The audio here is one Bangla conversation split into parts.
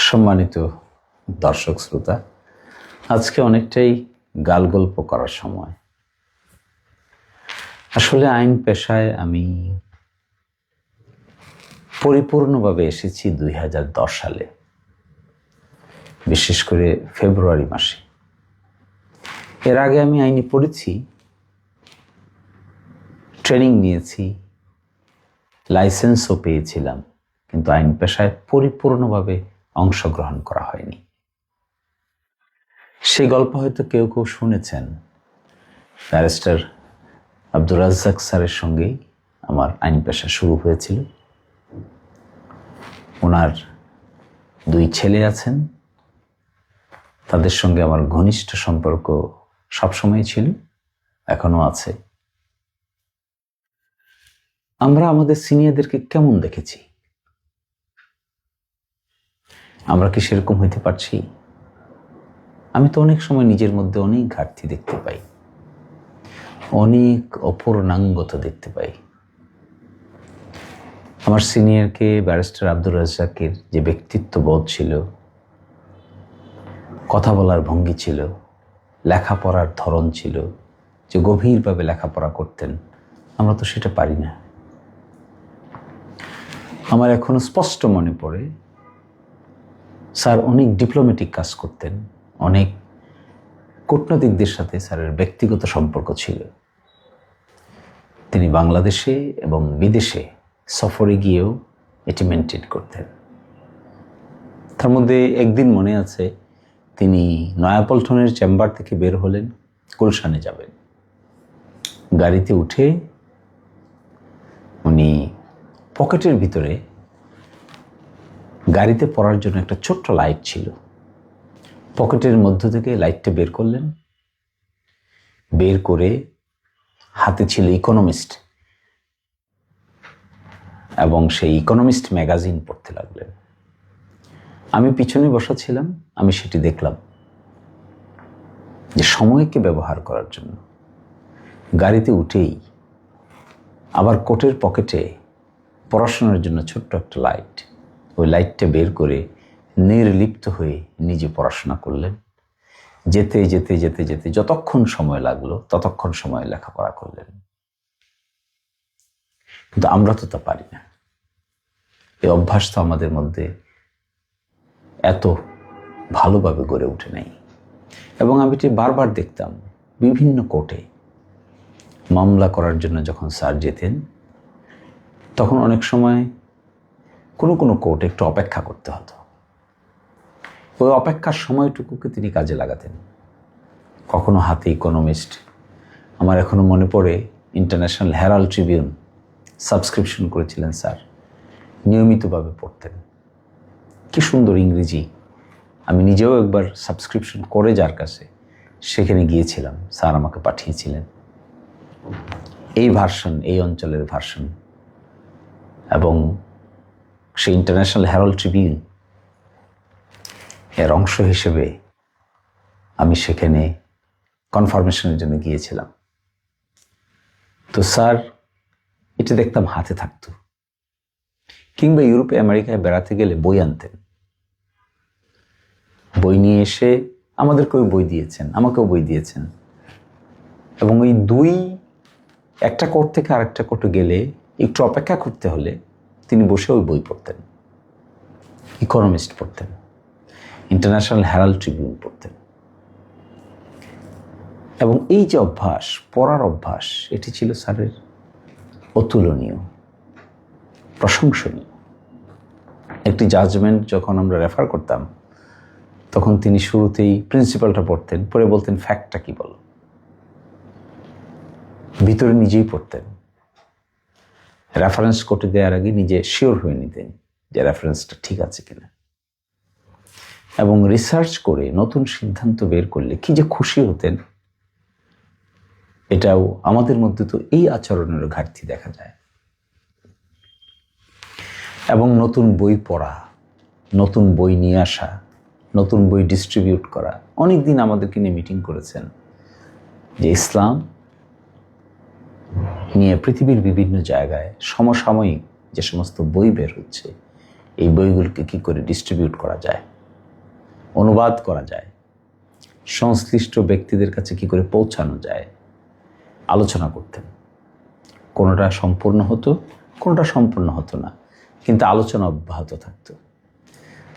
সম্মানিত দর্শক শ্রোতা, আজকে অনেকটাই গালগল্প করার সময়। আসলে আইন পেশায় আমি পরিপূর্ণভাবে এসেছি 2010 সালে, বিশেষ করে ফেব্রুয়ারি মাসে। এর আগে আমি আইনি পড়েছি, ট্রেনিং নিয়েছি, লাইসেন্সও পেয়েছিলাম, কিন্তু আইন পেশায় পরিপূর্ণভাবে অংশগ্রহণ করা হয়নি। সেই গল্প হয়তো কেউ কেউ শুনেছেন। ব্যারিস্টার আব্দুর রাজ্জাক স্যারের সঙ্গেই আমার আইন পেশা শুরু হয়েছিল। ওনার 2 ছেলে আছেন, তাদের সঙ্গে আমার ঘনিষ্ঠ সম্পর্ক সবসময় ছিল, এখনো আছে। আমরা আমাদের সিনিয়রদেরকে কেমন দেখেছি? আমরা কি সেরকম হইতে পারছি? আমি তো অনেক সময় নিজের মধ্যে অনেক ঘাটতি দেখতে পাই, অনেক অপূর্ণাঙ্গতা দেখতে পাই। আমার সিনিয়রকে ব্যারিস্টার আব্দুর রাজ্জাকের যে ব্যক্তিত্ব বোধ ছিল, কথা বলার ভঙ্গি ছিল, লেখাপড়ার ধরন ছিল, যে গভীরভাবে লেখাপড়া করতেন, আমরা তো সেটা পারি না। আমার এখনো স্পষ্ট মনে পড়ে, স্যার অনেক ডিপ্লোম্যাটিক কাজ করতেন, অনেক কূটনীতিকদের সাথে স্যারের ব্যক্তিগত সম্পর্ক ছিল। তিনি বাংলাদেশে এবং বিদেশে সফরে গিয়েও এটি মেনটেন করতেন। তার মধ্যে একদিন মনে আছে, তিনি নয়াপল্টনের চেম্বার থেকে বের হলেন, গুলশানে যাবেন। গাড়িতে উঠে উনি পকেটের ভিতরে গাড়িতে পড়ার জন্য একটা ছোট্ট লাইট ছিল, পকেটের মধ্য থেকে লাইটটা বের করলেন। বের করে হাতে ছিল ইকোনমিস্ট, এবং সেই ইকোনমিস্ট ম্যাগাজিন পড়তে লাগলেন। আমি পিছনে বসা ছিলাম, আমি সেটি দেখলাম যে সময়কে ব্যবহার করার জন্য গাড়িতে উঠেই আবার কোটের পকেটে পড়াশোনার জন্য ছোট্ট একটা লাইট, ওই লাইটটা বের করে নির্লিপ্ত হয়ে নিজে পড়াশোনা করলেন। যেতে যেতে যেতে যেতে যতক্ষণ সময় লাগলো ততক্ষণ সময় লেখাপড়া করলেন। কিন্তু আমরা তো তা পারি না। এই অভ্যাস তো আমাদের মধ্যে এত ভালোভাবে গড়ে ওঠে নাই। এবং আমি এটি বারবার দেখতাম বিভিন্ন কোর্টে মামলা করার জন্য যখন স্যার যেতেন, তখন অনেক সময় কোনো কোনো কোর্টে একটু অপেক্ষা করতে হতো। ওই অপেক্ষার সময়টুকুকে তিনি কাজে লাগাতেন। কখনো হাতে ইকোনমিস্ট, আমার এখনো মনে পড়ে ইন্টারন্যাশনাল হেরাল্ড ট্রিবিউন সাবস্ক্রিপশন করেছিলেন স্যার, নিয়মিতভাবে পড়তেন। কি সুন্দর ইংরেজি! আমি নিজেও একবার সাবস্ক্রিপশন করে যার কাছে সেখানে গিয়েছিলাম, স্যার আমাকে পাঠিয়েছিলেন এই ভার্সন, এই অঞ্চলের ভার্সন। এবং সেই ইন্টারন্যাশনাল হেরাল্ড ট্রিবিউন এর অংশ হিসেবে আমি সেখানে কনফার্মেশনের জন্য গিয়েছিলাম। তো স্যার এটা দেখতাম হাতে থাকতো। কিংবা ইউরোপে আমেরিকায় বেড়াতে গেলে বই আনতেন, বই নিয়ে এসে আমাদেরকেও বই দিয়েছেন, আমাকেও বই দিয়েছেন। এবং ওই একটা কোর্ট থেকে আরেকটা কোর্টে গেলে একটু অপেক্ষা করতে হলে তিনি বসে ওই বই পড়তেন, ইকোনমিস্ট পড়তেন, ইন্টারন্যাশনাল হেরাল্ড ট্রিবিউন পড়তেন। এবং এই যে অভ্যাস, পড়ার অভ্যাস, এটি ছিল স্যারের অতুলনীয়, প্রশংসনীয়। একটি জাজমেন্ট যখন আমরা রেফার করতাম, তখন তিনি শুরুতেই প্রিন্সিপালটা পড়তেন, পরে বলতেন ফ্যাক্টটা কি বলো। ভিতরে নিজেই পড়তেন। রেফারেন্স কোর্টে দেওয়ার আগে নিজে শিওর হয়ে নিতেন যে রেফারেন্সটা ঠিক আছে কিনা। এবং রিসার্চ করে নতুন সিদ্ধান্ত বের করলে কি যে খুশি হতেন। এটাও আমাদের মধ্যে তো এই আচরণের ঘাটতি দেখা যায়। এবং নতুন বই পড়া, নতুন বই নিয়ে আসা, নতুন বই ডিস্ট্রিবিউট করা। অনেক দিন আমাদেরকে নিয়ে মিটিং করেছেন যে ইসলাম নিয়ে পৃথিবীর বিভিন্ন জায়গায় সমসাময়িক যে সমস্ত বই বের হচ্ছে, এই বইগুলোকে কী করে ডিস্ট্রিবিউট করা যায়, অনুবাদ করা যায়, সংশ্লিষ্ট ব্যক্তিদের কাছে কী করে পৌঁছানো যায় আলোচনা করতেন। কোনোটা সম্পূর্ণ হতো, কোনোটা সম্পূর্ণ হতো না, কিন্তু আলোচনা অব্যাহত থাকতো।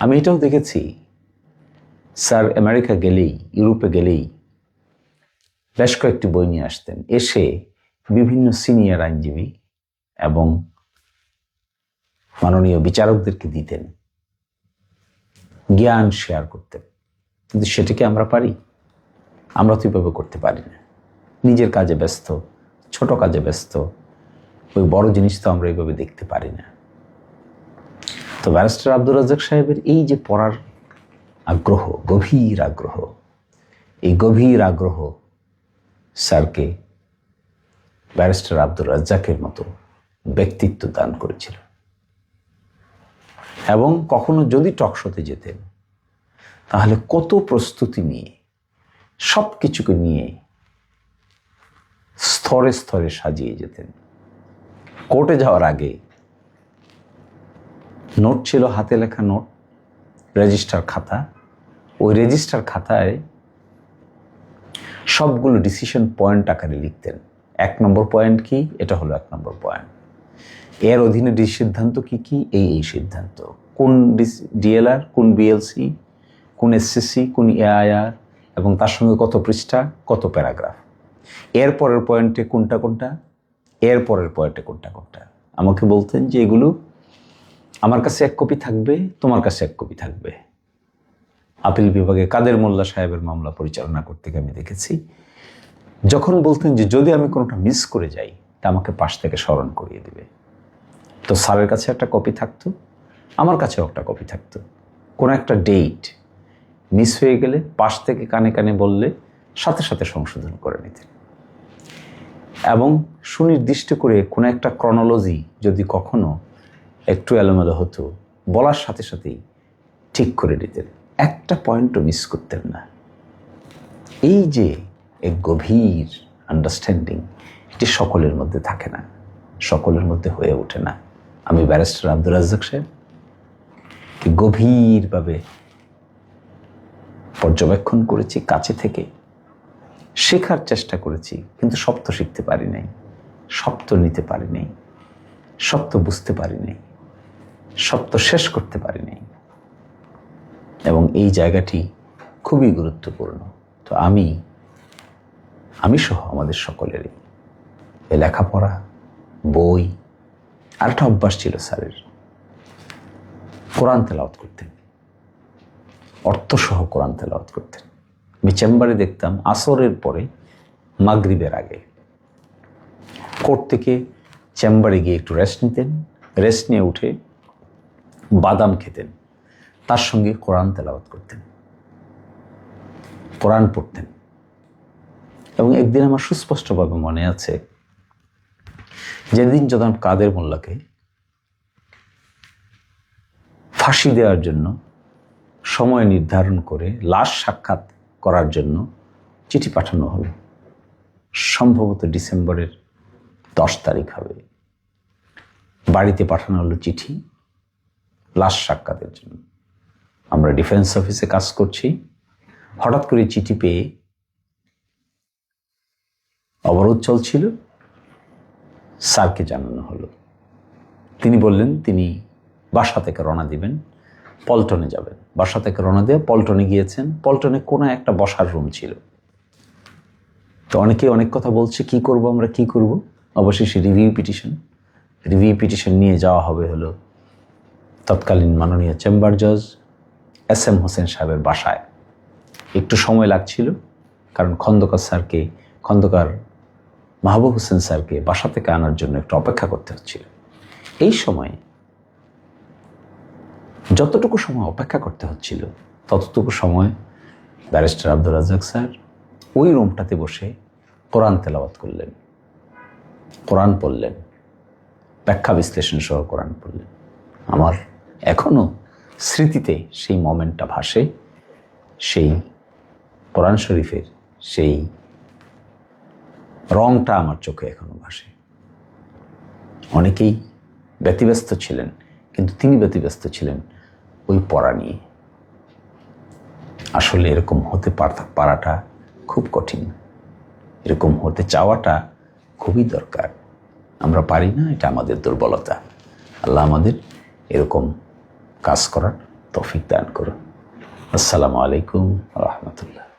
আমি এটাও দেখেছি, স্যার আমেরিকা গেলেই, ইউরোপে গেলেই বেশ কয়েকটি বই নিয়ে আসতেন, এসে বিভিন্ন সিনিয়র আইনজীবী এবং মাননীয় বিচারকদেরকে দিতেন, জ্ঞান শেয়ার করতেন। কিন্তু সেটাকে আমরা পারি? আমরা তো এভাবে করতে পারি না। নিজের কাজে ব্যস্ত, ছোট কাজে ব্যস্ত, ওই বড় জিনিস তো আমরা এইভাবে দেখতে পারি না। তো ব্যারিস্টার আব্দুর রাজ্জাক সাহেবের এই যে পড়ার আগ্রহ, গভীর আগ্রহ, এই গভীর আগ্রহ স্যারকে ব্যারিস্টার আব্দুর রাজ্জাকের মতো ব্যক্তিত্ব দান করেছিল। এবং কখনো যদি টকশোতে যেতেন, তাহলে কত প্রস্তুতি নিয়ে, সব কিছুকে নিয়ে স্তরে স্তরে সাজিয়ে যেতেন। কোর্টে যাওয়ার আগে নোট ছিল, হাতে লেখা নোট, রেজিস্টার খাতা। ওই রেজিস্টার খাতায় সবগুলো ডিসিশন পয়েন্ট আকারে লিখতেন। 1 নম্বর পয়েন্ট কি, এটা হলো 1 নম্বর পয়েন্ট। এর অধীনে সিদ্ধান্ত কি কি, এই সিদ্ধান্ত, কোন ডিএলআর, কোন বিএলসি, কোন এসএসসি, কোন এআইআর, এবং তার সঙ্গে কত পৃষ্ঠা, কত প্যারাগ্রাফ, এর পরের পয়েন্টে কোনটা কোনটা, এর পরের পয়েন্টে কোনটা কোনটা। আমাকে বলতেন যে এগুলো আমার কাছে 1 কপি থাকবে, তোমার কাছে 1 কপি থাকবে। আপিল বিভাগে কাদের মোল্লা সাহেবের মামলা পরিচালনা করতে গিয়ে আমি দেখেছি, যখন বলতেন যে যদি আমি কোনোটা মিস করে যাই, তা আমাকে পাশ থেকে স্মরণ করিয়ে দিবে। তো স্যারের কাছে একটা কপি থাকতো, আমার কাছেও একটা কপি থাকতো। কোনো একটা ডেট মিস হয়ে গেলে পাশ থেকে কানে কানে বললে সাথে সাথে সংশোধন করে নিতেন। এবং সুনির্দিষ্ট করে কোনো একটা ক্রনোলজি যদি কখনো একটু এলোমেলো হতো, বলার সাথে সাথেই ঠিক করে দিতেন, একটা পয়েন্টও মিস করতেন না। এই যে এক গভীর আন্ডারস্ট্যান্ডিং, এটি সকলের মধ্যে থাকে না, সকলের মধ্যে হয়ে ওঠে না। আমি ব্যারিস্টার আব্দুর রাজ্জাক সাহেব গভীরভাবে পর্যবেক্ষণ করেছি, কাছে থেকে শেখার চেষ্টা করেছি, কিন্তু সব তো শিখতে পারি নাই, সব তো নিতে পারি নাই, সব তো বুঝতে পারি নাই, সব তো শেষ করতে পারি নাই। এবং এই জায়গাটি খুবই গুরুত্বপূর্ণ। তো আমি সহ আমাদের সকলেরই এই লেখাপড়া, বই, আর একটা অভ্যাস ছিল স্যারের, কোরআন তেলাওয়াত করতেন, অর্থসহ কোরআন তেলাওয়াত করতেন। আমি চেম্বারে দেখতাম আসরের পরে, মাগরিবের আগে কোর্ট থেকে চেম্বারে গিয়ে একটু রেস্ট নিতেন, রেস্ট নিয়ে উঠে বাদাম খেতেন, তার সঙ্গে কোরআন তেলাওয়াত করতেন, কোরআন পড়তেন। এবং একদিন আমার সুস্পষ্টভাবে মনে আছে, যেদিন জনাব কাদের মোল্লাকে ফাঁসি দেওয়ার জন্য সময় নির্ধারণ করে লাশ সাক্ষাৎ করার জন্য চিঠি পাঠানো হলো, সম্ভবত ডিসেম্বরের 10 তারিখ হবে। বাড়িতে পাঠানো হলো চিঠি লাশ সাক্ষাতের জন্য। আমরা ডিফেন্স অফিসে কাজ করছি, হঠাৎ করে চিঠি পেয়ে, অবরোধ চলছিল, স্যারকে জানানো হলো। তিনি বললেন তিনি বাসা থেকে রওনা দিবেন, পল্টনে যাবেন। বাসা থেকে রওনা দিয়ে পল্টনে গিয়েছেন। পল্টনে কোনো একটা বসার রুম ছিল। তো অনেকে অনেক কথা বলছে, কি করব আমরা, কি করব। অবশেষে রিভিউ পিটিশন নিয়ে যাওয়া হবে হলো তৎকালীন মাননীয় চেম্বার জজ SM হোসেন সাহেবের বাসায়। একটু সময় লাগছিল, কারণ খন্দকার মাহবুব হোসেন স্যারকে বাসা থেকে আনার জন্য একটু অপেক্ষা করতে হচ্ছিল। এই সময়ে যতটুকু সময় অপেক্ষা করতে হচ্ছিল, ততটুকু সময় ব্যারিস্টার আব্দুর রাজ্জাক স্যার ওই রুমটাতে বসে কোরআন তেলাওয়াত করলেন, কোরআন পড়লেন, ব্যাখ্যা বিশ্লেষণ সহ কোরআন পড়লেন। আমার এখনো স্মৃতিতে সেই মোমেন্টটা ভাসে, সেই কোরআন শরীফের সেই রংটা আমার চোখে এখনো ভাসে। অনেকেই ব্যতিব্যস্ত ছিলেন, কিন্তু তিনি ব্যতিব্যস্ত ছিলেন ওই পড়া নিয়ে। আসলে এরকম হতে পারাটা খুব কঠিন, এরকম হতে চাওয়াটা খুবই দরকার। আমরা পারি না, এটা আমাদের দুর্বলতা। আল্লাহ আমাদের এরকম কাজ করার তৌফিক দান করুন। আসসালামু আলাইকুম ওয়া রাহমাতুল্লাহ।